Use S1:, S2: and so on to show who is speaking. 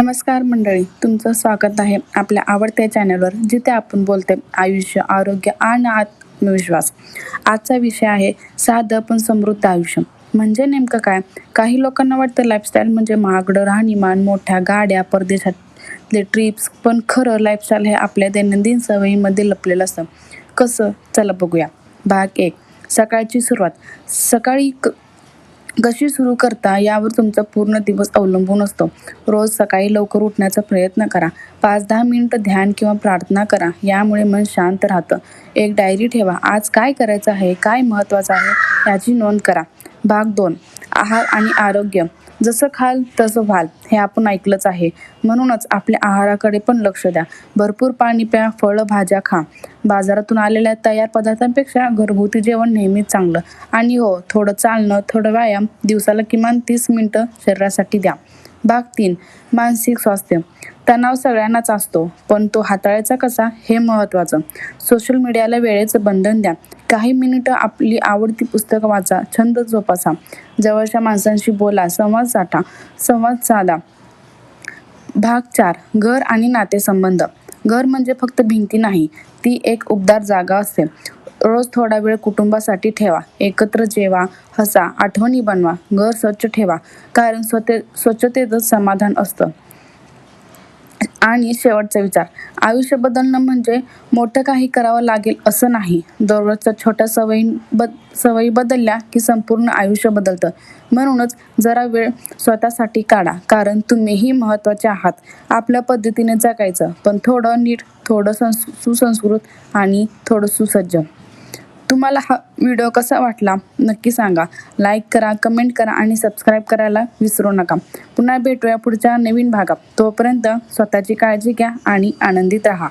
S1: नमस्कार मंडळी, तुमचं स्वागत आहे आपल्या आवडत्या चॅनलवर, जिथे आपण बोलते आयुष्य, आरोग्य आणि आत्मविश्वास. आजचा विषय आहे साधं पण समृद्ध आयुष्य. म्हणजे नेमकं काय? काही लोकांना वाटतं लाईफस्टाईल म्हणजे महागडं राहणीमान, मोठ्या गाड्या, परदेशातले ट्रिप्स. पण खरं लाईफस्टाईल हे आपल्या दैनंदिन सवयीमध्ये लपलेलं असतं. कसं? चला बघूया. भाग 1. सकाळची सुरुवात. सकाळी कशी सुरू करता यावर तुमचा पूर्ण दिवस अवलंबून असतो. रोज सकाळी लवकर उठण्याचा प्रयत्न करा. 5-10 मिनिटं ध्यान किंवा प्रार्थना करा. यामुळे मन शांत राहतं. एक डायरी ठेवा. आज काय करायचं आहे, काय महत्त्वाचं आहे याची नोंद करा. भाग 2. आहार आणि आरोग्य. जसं खाल तसं व्हाल हे आपण ऐकलंच आहे. म्हणूनच आपल्या आहाराकडे पण लक्ष द्या. भरपूर पाणी प्या, फळं भाज्या खा. बाजारातून आलेल्या तयार पदार्थांपेक्षा घरगुती जेवण नेहमीच चांगलं. आणि हो, थोडं चालणं, थोडं व्यायाम दिवसाला किमान 30 मिनिटं शरीरासाठी द्या. भाग 3. मानसिक स्वास्थ्य. तणाव सगळ्यांनाच असतो, पण तो हाताळायचा कसा हे महत्त्वाचं. सोशल मीडियाला वेळेचं बंधन द्या. काही मिनिटं आपली आवडती पुस्तकं वाचा, छंद जोपासा, जवळच्या माणसांशी बोला, संवाद साधा. भाग 4. घर आणि नातेसंबंध. घर म्हणजे फक्त भिंती नाही, ती एक उबदार जागा असते. रोज थोडा वेळ कुटुंबासाठी ठेवा. एकत्र जेवा, हसा, आठवणी बनवा. घर स्वच्छ ठेवा, कारण स्वच्छतेतच समाधान असतं. आणि शेवटचा विचार. आयुष्य बदलणं म्हणजे मोठं काही करावं लागेल असं नाही. दररोजच्या छोट्या सवयी बदलल्या की संपूर्ण आयुष्य बदलतं. म्हणूनच जरा वेळ स्वतःसाठी काढा, कारण तुम्हीही महत्त्वाचे आहात. आपल्या पद्धतीने जगायचं, पण थोडं नीट, थोडं सुसंस्कृत आणि थोडं सुसज्ज. तुम्हाला हा व्हिडिओ कसा वाटला नक्की सांगा. लाईक करा, कमेंट करा आणि सबस्क्राईब करायला विसरू नका. पुन्हा भेटूया पुढच्या नवीन भागात. तोपर्यंत स्वतःची काळजी घ्या आणि आनंदित राहा.